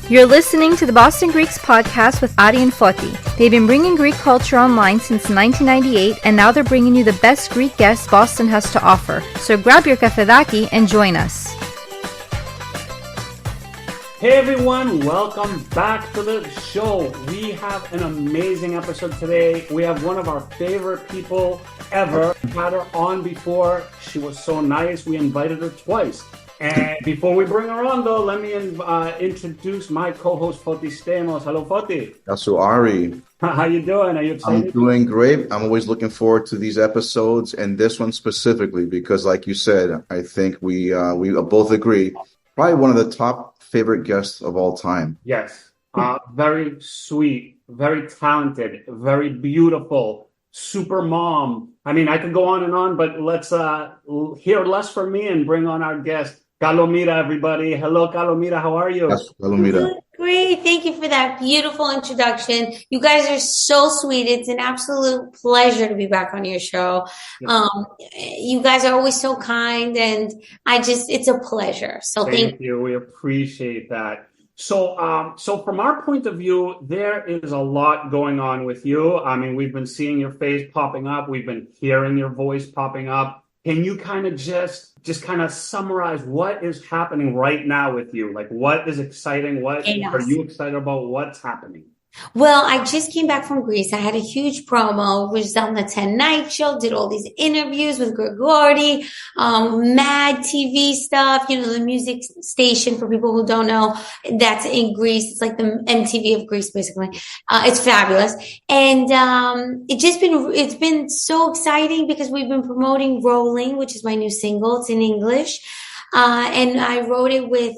You're listening to the Boston Greeks podcast with Adi and Foti. They've been bringing Greek culture online since 1998, and now they're bringing you the best Greek guests Boston has to offer. So grab your kafedaki and join us. Hey everyone, welcome back to the show. We have an amazing episode today. We have one of our favorite people ever. We had her on before. She was so nice. We invited her twice. And before we bring her on, though, let me introduce my co-host, Foti Stamos. Hello, Foti. Also, Ari. How you doing? Are you excited? I'm doing great. I'm always looking forward to these episodes, and this one specifically, because like you said, I think we both agree, probably one of the top favorite guests of all time. Yes. Very sweet, very talented, very beautiful, super mom. I mean, I could go on, but let's hear less from me and bring on our guest, Kalomira, everybody. Hello, Kalomira. How are you? Yes, Kalomira. Great. Thank you for that beautiful introduction. You guys are so sweet. It's an absolute pleasure to be back on your show. Yes. You guys are always so kind, and it's a pleasure. So thank you. We appreciate that. So from our point of view, there is a lot going on with you. I mean, we've been seeing your face popping up. We've been hearing your voice popping up. Can you kind of just kind of summarize what is happening right now with you? Like, what is exciting? What are you excited about? What's happening? Well, I just came back from Greece. I had a huge promo, was on the 10 Night Show, did all these interviews with Grigori, mad TV stuff, the music station for people who don't know, that's in Greece. It's like the MTV of Greece, basically. It's fabulous. And, it's been so exciting because we've been promoting Rolling, which is my new single. It's in English. And I wrote it with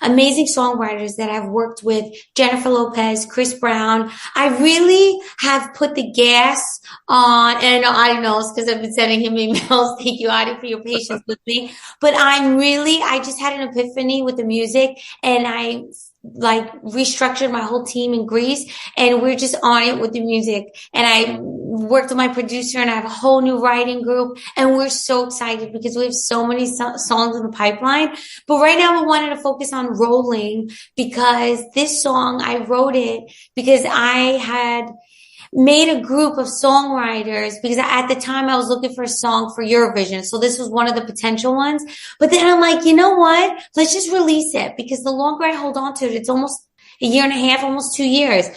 amazing songwriters that I've worked with, Jennifer Lopez, Chris Brown. I really have put the gas on, and I know Adi knows because I've been sending him emails. Thank you, Adi, for your patience with me. But I just had an epiphany with the music, and I restructured my whole team in Greece, and we're just on it with the music. And I worked with my producer, and I have a whole new writing group, and we're so excited because we have so many songs in the pipeline. But right now we wanted to focus on Rolling, because this song, I wrote it because I had made a group of songwriters, because at the time I was looking for a song for Eurovision. So this was one of the potential ones. But then I'm like, you know what? Let's just release it, because the longer I hold on to it, it's almost a year and a half, almost 2 years.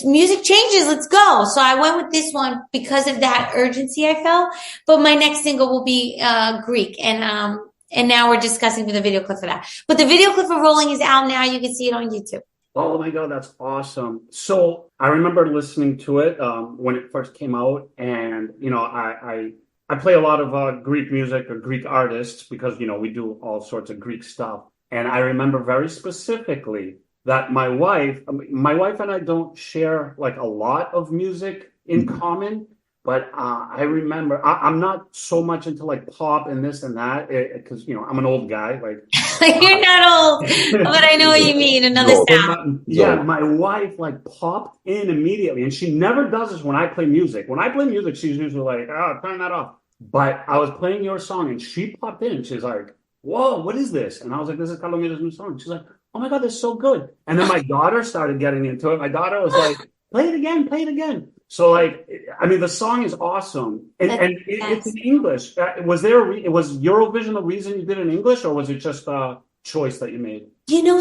Music changes. Let's go. So I went with this one because of that urgency I felt. But my next single will be Greek. And now we're discussing for the video clip for that. But the video clip for Rolling is out now. You can see it on YouTube. Oh my God, that's awesome. So I remember listening to it when it first came out, and I play a lot of Greek music or Greek artists because we do all sorts of Greek stuff. And I remember very specifically that my wife and I don't share like a lot of music in common. But I remember I'm not so much into like pop and this and that because I'm an old guy. Like you're not old, but I know what you mean. Another sound. My wife like popped in immediately, and she never does this when I play music. When I play music, she's usually like, "Oh, turn that off." But I was playing your song, and she popped in. She's like, "Whoa, what is this?" And I was like, "This is Kalomira's new song." She's like, "Oh my God, this is so good." And then my daughter started getting into it. My daughter was like, "Play it again, play it again." So, the song is awesome, and it's in English. Was Eurovision the reason you did it in English, or was it just a choice that you made?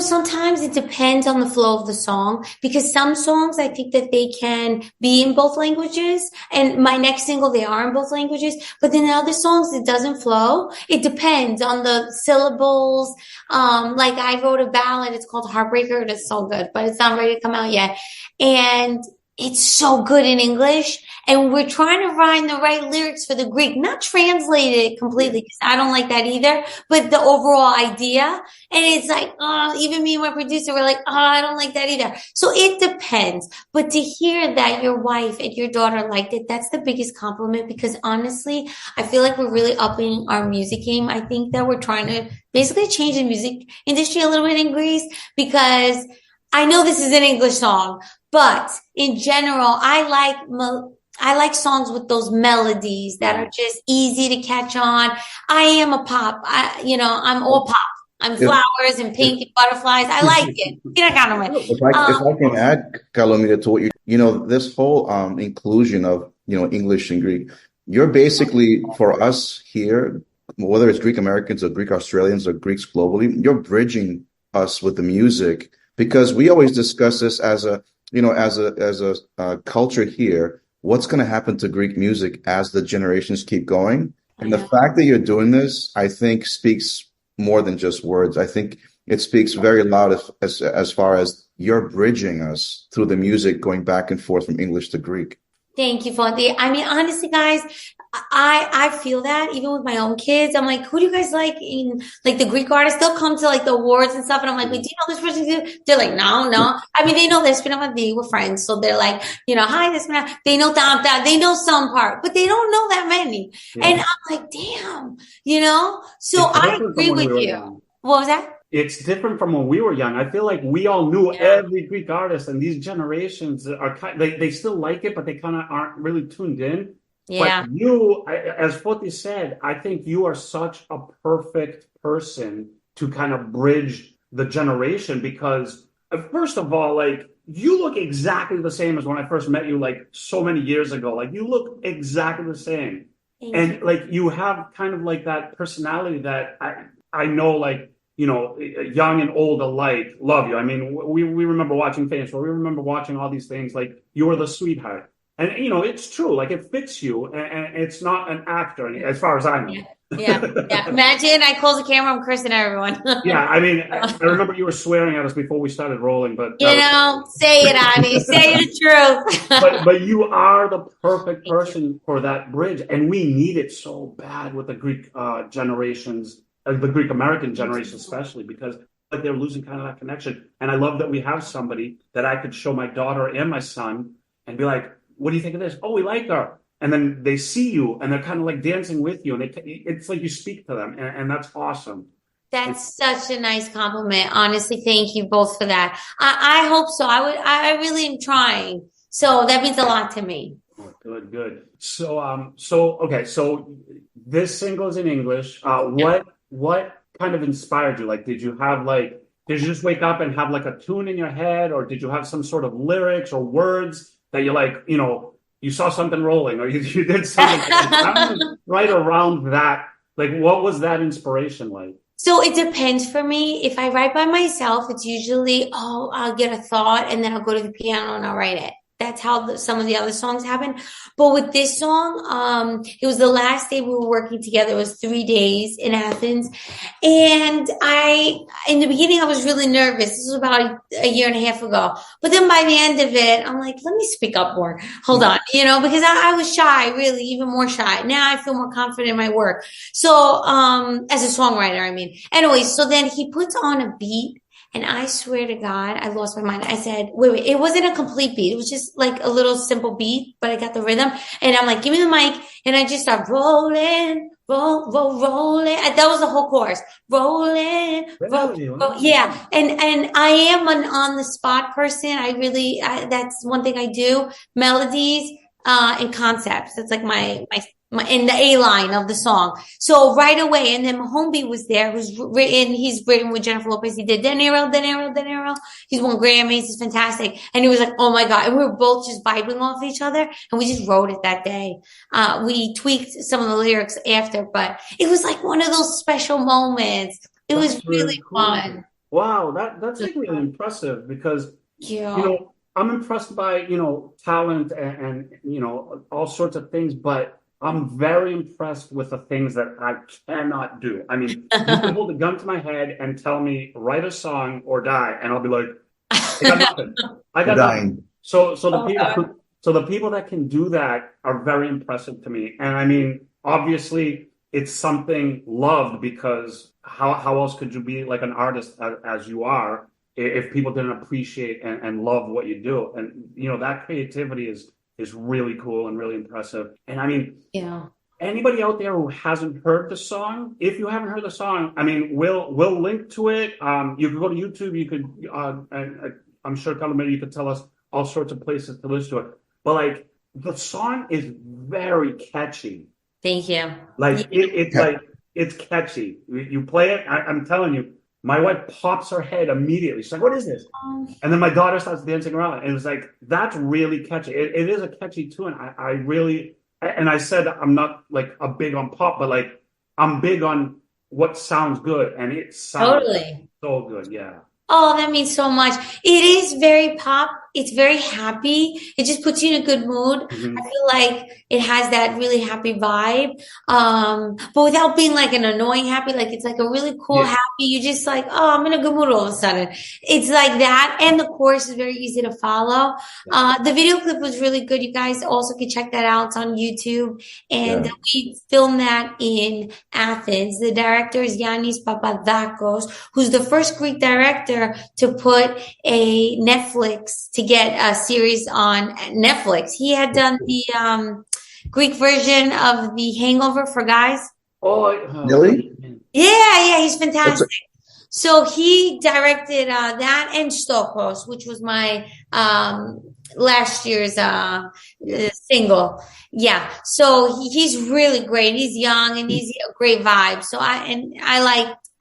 Sometimes it depends on the flow of the song, because some songs I think that they can be in both languages, and my next single, they are in both languages, but then the other songs, it doesn't flow. It depends on the syllables. I wrote a ballad, it's called Heartbreaker. It's so good, but it's not ready to come out yet. And it's so good in English, and we're trying to find the right lyrics for the Greek, not translate it completely, because I don't like that either, but the overall idea. And it's like, even me and my producer were like, I don't like that either. So it depends. But to hear that your wife and your daughter liked it, that's the biggest compliment, because honestly, I feel like we're really upping our music game. I think that we're trying to basically change the music industry a little bit in Greece, because I know this is an English song, but in general, I like songs with those melodies that are just easy to catch on. I am a pop. I'm all pop. I'm flowers and pink and butterflies. I like it. Get out of my If I can add, Kalomira, to what this whole inclusion of English and Greek, you're basically, for us here, whether it's Greek Americans or Greek Australians or Greeks globally, you're bridging us with the music, because we always discuss this as a culture here. What's going to happen to Greek music as the generations keep going? And the fact that you're doing this, I think, speaks more than just words. I think it speaks very loud as far as you're bridging us through the music, going back and forth from English to Greek. Thank you, Fonty. I mean, honestly, guys, I feel that even with my own kids. I'm like, who do you guys like in like the Greek artists? They'll come to like the awards and stuff, and I'm like, wait, do you know this person? They're like, no. I mean, they know this, but we're friends, so they're like, hi, this, they know that, they know some part, but they don't know that many. Yeah. And I'm like, damn, So I agree with you. What was that? It's different from when we were young. I feel like we all knew every Greek artist, and these generations are they still like it, but they kind of aren't really tuned in. Yeah. But you, as Foti said, I think you are such a perfect person to kind of bridge the generation, because first of all, like, you look exactly the same as when I first met you, like so many years ago. Like, you look exactly the same. And like, you have kind of like that personality that I know, like, young and old alike love you. I mean, we remember watching Famous, we remember watching all these things. Like, you were the sweetheart. And, it's true. Like, it fits you. And it's not an actor, as far as I know. Yeah. Imagine I close the camera, I'm cursing everyone. Yeah, I mean, I remember you were swearing at us before we started rolling. But say it, Adi. Say the truth. but you are the perfect person for that bridge. And we need it so bad with the Greek generations. The Greek American generation, especially, because like they're losing kind of that connection. And I love that we have somebody that I could show my daughter and my son and be like, what do you think of this? Oh, we like her. And then they see you and they're kind of like dancing with you. And it's like you speak to them. And that's awesome. That's such a nice compliment. Honestly, thank you both for that. I hope so. I really am trying. So that means a lot to me. Oh, good. So okay. So this single is in English. What kind of inspired you? Like, did you just wake up and have like a tune in your head, or did you have some sort of lyrics or words that you like, you saw something rolling, or you did something right around that? Like, what was that inspiration like? So it depends for me. If I write by myself, it's usually, I'll get a thought and then I'll go to the piano and I'll write it. That's how some of the other songs happen. But with this song, it was the last day we were working together. It was 3 days in Athens. And in the beginning, I was really nervous. This was about a year and a half ago. But then by the end of it, I'm like, let me speak up more. Hold on, because I was shy, really, even more shy. Now I feel more confident in my work. So, as a songwriter, I mean. Anyway, so then he puts on a beat. And I swear to God, I lost my mind. I said, wait, it wasn't a complete beat. It was just like a little simple beat, but I got the rhythm. And I'm like, give me the mic. And I just start rolling. That was the whole chorus. Rolling. Roll. Yeah. And I am an on the spot person. That's one thing I do. Melodies, and concepts. That's like my in the A line of the song. So right away, and then Mahombi was there, he's written with Jennifer Lopez. He did De Niro. He's won Grammys. He's fantastic. And he was like, oh my God. And we were both just vibing off each other. And we just wrote it that day. We tweaked some of the lyrics after, but it was like one of those special moments. It was really cool. Fun. Wow. That's like really impressive, because, I'm impressed by, talent and all sorts of things, but I'm very impressed with the things that I cannot do. I mean, you can hold a gun to my head and tell me, write a song or die, and I'll be like, I got nothing. I got nothing. So the people that can do that are very impressive to me. And I mean, obviously, it's something loved, because how else could you be like an artist as you are if people didn't appreciate and love what you do? And that creativity is really cool and really impressive. And I mean, anybody out there who hasn't heard the song, if you haven't heard the song, I mean, we'll link to it. You could go to YouTube. You could, I'm sure, Kalomira, you could tell us all sorts of places to listen to it. But like, the song is very catchy. Thank you. Like, it's catchy. You play it, I'm telling you, my wife pops her head immediately. She's like, "What is this?" And then my daughter starts dancing around, and it's like that's really catchy. It is a catchy tune. I really, and I said I'm not like a big on pop, but like I'm big on what sounds good, and it sounds Totally. so good. Yeah. Oh, that means so much. It is very pop. It's very happy. It just puts you in a good mood. I feel like it has that really happy vibe. But without being like an annoying happy, like it's like a really cool Yeah. happy. You just like, oh, I'm in a good mood all of a sudden. It's like that. And the chorus is very easy to follow. The video clip was really good. You guys also can check that out. It's on YouTube. And Yeah. we filmed that in Athens. The director is Yannis Papadakos, who's the first Greek director to put a Netflix to get a series on Netflix. He had done the Greek version of The Hangover for guys. Really? Yeah, he's What's fantastic. it? So he directed that and Stokos, which was my last year's single. Yeah, so he's really great. He's young and he's a great vibe. So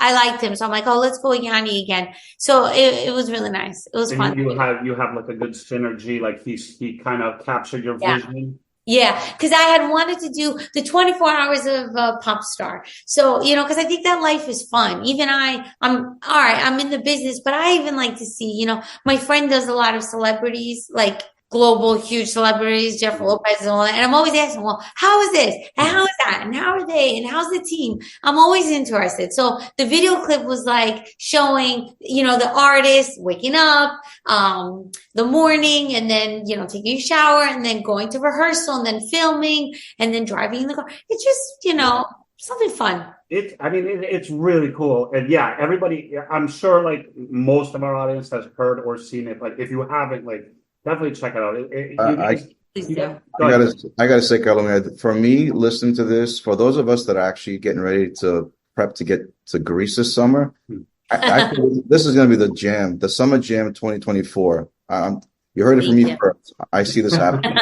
I liked him. So I'm like, oh, let's go with Yanni again. So it was really nice. It was And fun. you have like a good synergy. Like he kind of captured your Yeah. vision. Yeah, because I had wanted to do the 24 hours of pop star. So, because I think that life is fun. Even I'm all right, I'm in the business, but I even like to see, my friend does a lot of celebrities, like global, huge celebrities, Jeff Lopez and all that. And I'm always asking, well, how is this? And how is that? And how are they? And how's the team? I'm always interested. So the video clip was like showing, the artist waking up, the morning and then, taking a shower and then going to rehearsal and then filming and then driving in the car. It's just, something fun. It's really cool. And yeah, everybody, I'm sure like most of our audience has heard or seen it, but if you haven't, like, definitely check it out. Please do. I gotta say, Kalomira, for me, listening to this, for those of us that are actually getting ready to prep to get to Greece this summer, this is going to be the jam, the summer jam 2024. You heard it from me first. I see this happening.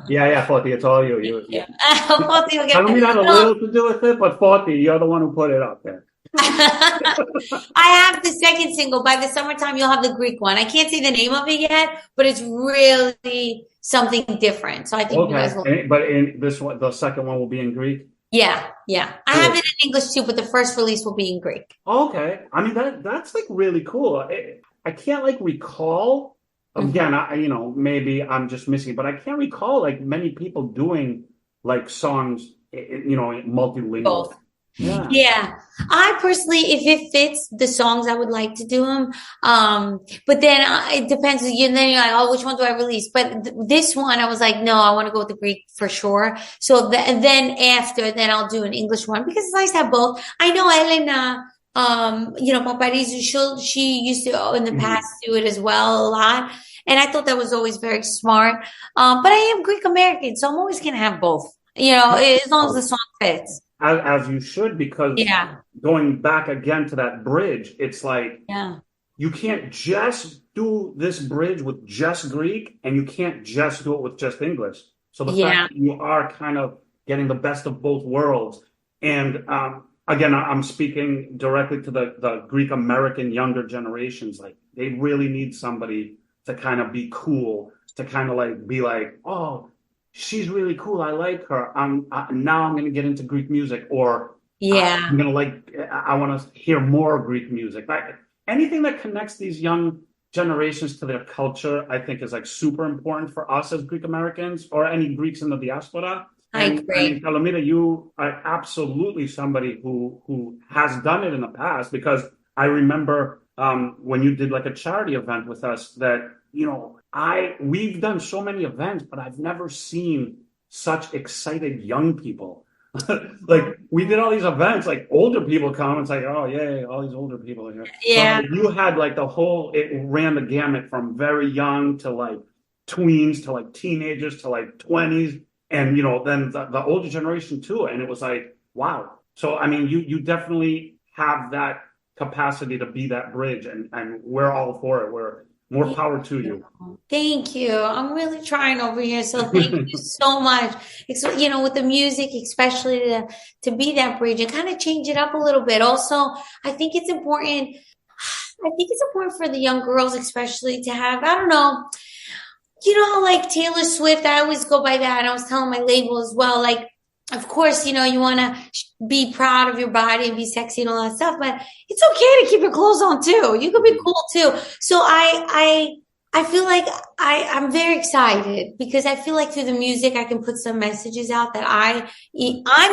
Yeah, Foti, it's all you. Foti will get I had a little to do with it, but Foti, you're the one who put it up there. I have the second single. By the summertime, you'll have the Greek one. I can't say the name of it yet, but it's really something different. So I think you guys will. But in this one, the second one will be in Greek? Yeah. I have it in English too, but the first release will be in Greek. Okay. I mean, that's like really cool. I can't like recall. Again, maybe I'm just missing, but I can't recall like many people doing like songs, multilingual. Both. Yeah. I personally, if it fits the songs, I would like to do them. But then it depends. And then you're like, oh, which one do I release? But this one, I was like, no, I want to go with the Greek for sure. So then I'll do an English one because it's nice to have both. I know Elena, Paparizou, she used to in the past do it as well a lot. And I thought that was always very smart. But I am Greek American, so I'm always going to have both, as long as the song fits. As you should, because going back again to that bridge, it's like you can't just do this bridge with just Greek and you can't just do it with just English. So the fact that you are kind of getting the best of both worlds. And again, I'm speaking directly to the Greek American younger generations. Like they really need somebody to kind of be cool, to kind of like be like, oh, she's really cool. I like her. Now I'm going to get into Greek music, or I'm going to I want to hear more Greek music. Like anything that connects these young generations to their culture, I think is like super important for us as Greek Americans or any Greeks in the diaspora. I agree. And Kalomira, you are absolutely somebody who has done it in the past, because I remember when you did like a charity event with us that, we've done so many events, but I've never seen such excited young people. Like we did all these events, like older people come, it's like, oh yay, all these older people are here. Yeah. So you had like it ran the gamut from very young to like tweens to like teenagers to like 20s, and then the older generation too. And it was like, wow. So I mean, you definitely have that capacity to be that bridge, and we're all for it. We're more power to you. Thank you. I'm really trying over here. So thank you so much. With the music, especially to be that bridge and kind of change it up a little bit. Also, I think it's important. I think it's important for the young girls, especially, to have, I don't know, you know, like Taylor Swift, I always go by that. And I was telling my label as well, like, of course, you know, you want to be proud of your body and be sexy and all that stuff, but it's okay to keep your clothes on too. You can be cool too. So I feel like I'm very excited because I feel like through the music, I can put some messages out that I'm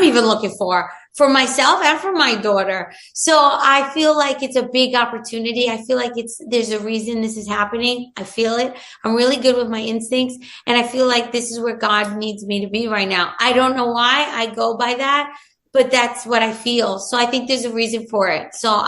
even looking for myself and for my daughter. So I feel like it's a big opportunity. I feel like there's a reason this is happening. I feel it. I'm really good with my instincts. And I feel like this is where God needs me to be right now. I don't know why I go by that, but that's what I feel. So I think there's a reason for it. So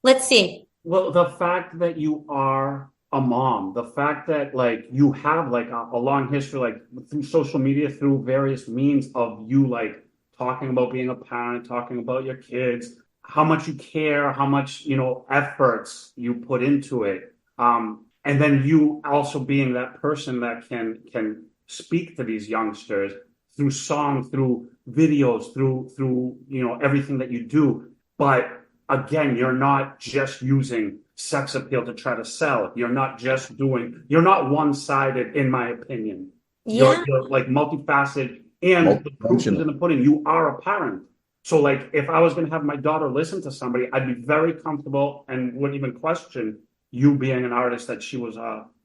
let's see. Well, the fact that you are a mom, the fact that like you have like a long history, like through social media, through various means of you like talking about being a parent, talking about your kids, how much you care, how much, you know, efforts you put into it. And then you also being that person that can speak to these youngsters through song, through videos, through, you know, everything that you do. But again, you're not just using sex appeal to try to sell. You're not one-sided, in my opinion. Yeah. You're like multifaceted, and the proof is in the pudding. You are a parent. So like if I was going to have my daughter listen to somebody, I'd be very comfortable and wouldn't even question you being an artist that she was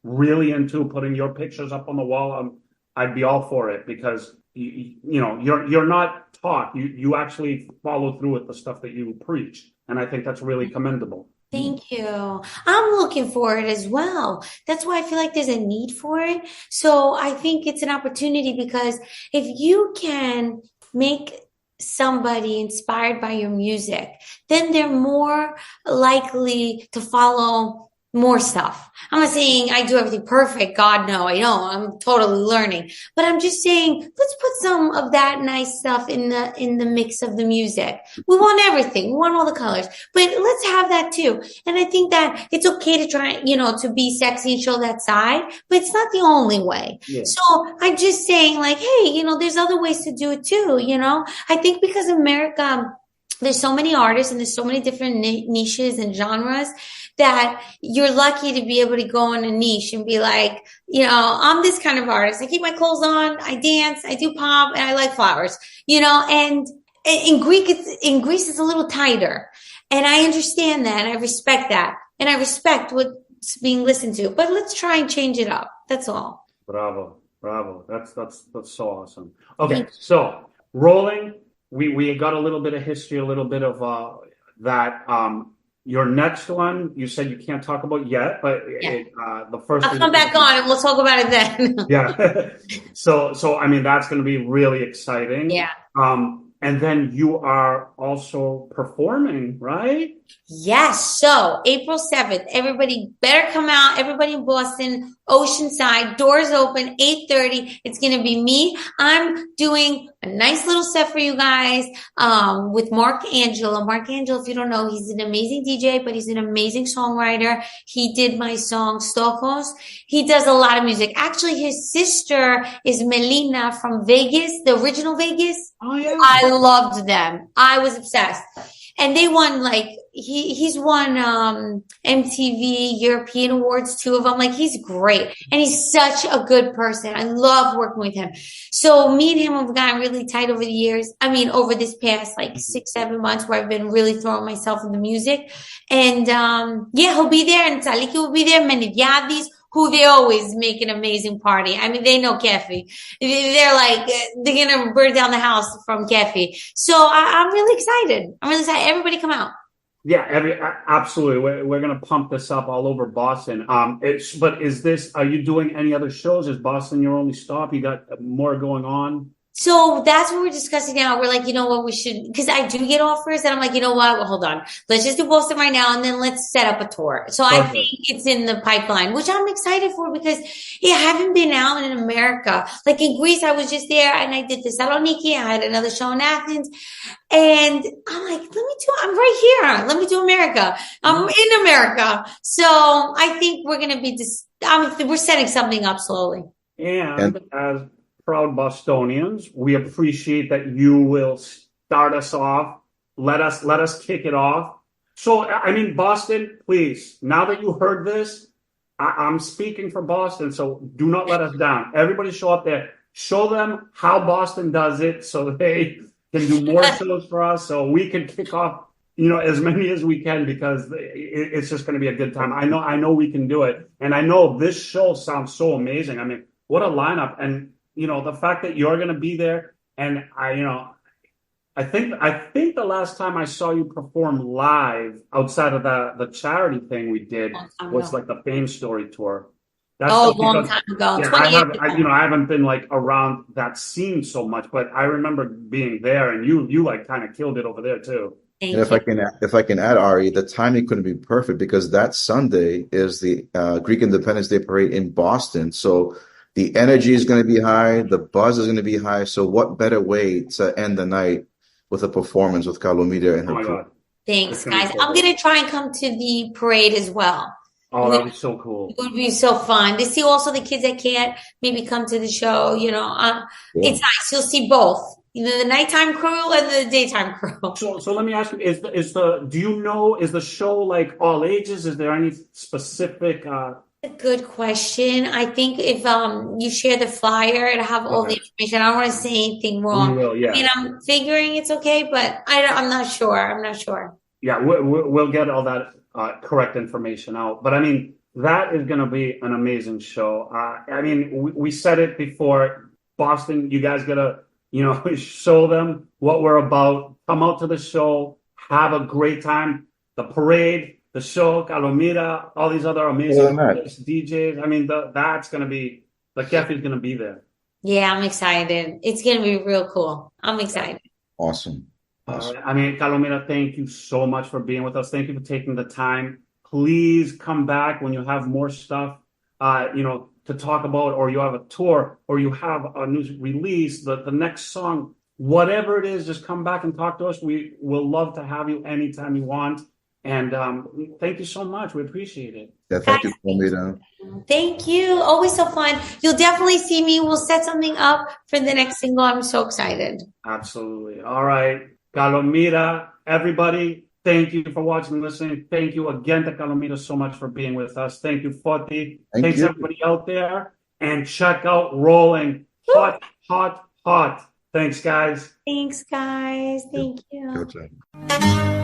really into, putting your pictures up on the wall. I'd be all for it because you know you're not taught. You actually follow through with the stuff that you preach, and I think that's really commendable. Thank you. I'm looking for it as well. That's why I feel like there's a need for it. So I think it's an opportunity because if you can make somebody inspired by your music, then they're more likely to follow more stuff. I'm not saying I do everything perfect. God, no, I don't. I'm totally learning. But I'm just saying, let's put some of that nice stuff in the mix of the music. We want everything. We want all the colors. But let's have that too. And I think that it's okay to try, you know, to be sexy and show that side, but it's not the only way. Yeah. So I'm just saying like, hey, you know, there's other ways to do it too, you know? I think because America, there's so many artists and there's so many different niches and genres that you're lucky to be able to go in a niche and be like, you know, I'm this kind of artist. I keep my clothes on, I dance, I do pop, and I like flowers, you know, and in Greece, it's a little tighter. And I understand that and I respect that. And I respect what's being listened to, but let's try and change it up. That's all. Bravo. That's so awesome. Okay. So rolling, we got a little bit of history, a little bit of that. Your next one, you said you can't talk about yet, but the first. I'll come back on and we'll talk about it then. Yeah. So I mean, that's going to be really exciting. Yeah. And then you are also performing, right? Yes. So April 7th, everybody better come out. Everybody in Boston, Oceanside, doors open, 8:30. It's going to be me. I'm doing a nice little set for you guys, with Mark Angelo. Mark Angelo, if you don't know, he's an amazing DJ, but he's an amazing songwriter. He did my song Stokos. He does a lot of music. Actually, his sister is Melina from Vegas, the original Vegas. Oh, yeah. I loved them. I was obsessed. And they won like, he's won, MTV European Awards, 2 of them. Like he's great. And he's such a good person. I love working with him. So me and him have gotten really tight over the years. I mean, over this past like 6-7 months where I've been really throwing myself in the music. And, yeah, he'll be there and Saliki will be there. Menidiadis, who they always make an amazing party. I mean, they know Kefi. They're like, they're going to burn down the house from Kefi. So I'm really excited. Everybody come out. Yeah, absolutely. We're going to pump this up all over Boston. But are you doing any other shows? Is Boston your only stop? You got more going on? So that's what we're discussing now. We're like, you know what, we should, because I do get offers and I'm like, you know what, well, hold on. Let's just do Boston right now and then let's set up a tour. So I think it's in the pipeline, which I'm excited for because I haven't been out in America. Like in Greece, I was just there and I did Thessaloniki. I had another show in Athens and I'm like, I'm right here. Let me do America. I'm in America. So I think we're going to be we're setting something up slowly. And as proud Bostonians, we appreciate that you will start us off. Let us kick it off. So, I mean, Boston, please, now that you heard this, I'm speaking for Boston, so do not let us down. Everybody show up there. Show them how Boston does it so they can do more shows for us so we can kick off, as many as we can because it's just going to be a good time. I know we can do it. And I know this show sounds so amazing. I mean, what a lineup. And, the fact that you're going to be there and I think the last time I saw you perform live outside of the charity thing we did was like the Fame Story tour. That's a long time ago. Yeah, 20 years ago. I haven't been like around that scene so much, but I remember being there, and you like kind of killed it over there too. And if I can add, Ari, the timing couldn't be perfect because that Sunday is the Greek Independence Day parade in Boston. So the energy is going to be high, the buzz is going to be high. So what better way to end the night with a performance with Kalomira and her crew? God. Thanks, guys. I'm going to try and come to the parade as well. Oh, that was so cool. It would be so fun to see also the kids that can't maybe come to the show. It's nice. You'll see both, the nighttime crew and the daytime crew. So let me ask you: is the show like all ages? Is there any specific? A good question. I think if you share the flyer, it'll have all the information. I don't want to say anything wrong. We will, yeah. I mean, I'm figuring it's okay, but I'm not sure. Yeah, we'll get all that correct information out. But I mean, that is going to be an amazing show. I mean, we said it before. Boston, you guys got to, show them what we're about. Come out to the show, have a great time. The parade, the show, Kalomira, all these other amazing DJs. I mean, that's going to be, the Keffi's going to be there. Yeah, I'm excited. It's going to be real cool. I'm excited. Awesome. I mean, Kalomira, thank you so much for being with us. Thank you for taking the time. Please come back when you have more stuff, to talk about, or you have a tour, or you have a new release, the next song, whatever it is, just come back and talk to us. We will love to have you anytime you want. And thank you so much. We appreciate it. Yeah, thank you, Kalomira. Thank you. Always so fun. You'll definitely see me. We'll set something up for the next single. I'm so excited. Absolutely. All right. Kalomira, everybody, thank you for watching and listening. Thank you again to Kalomira so much for being with us. Thank you, Foti. Thanks, everybody out there. And check out Rolling. Hot, hot, hot. Thanks, guys. Thanks, guys. Thank you. Good job.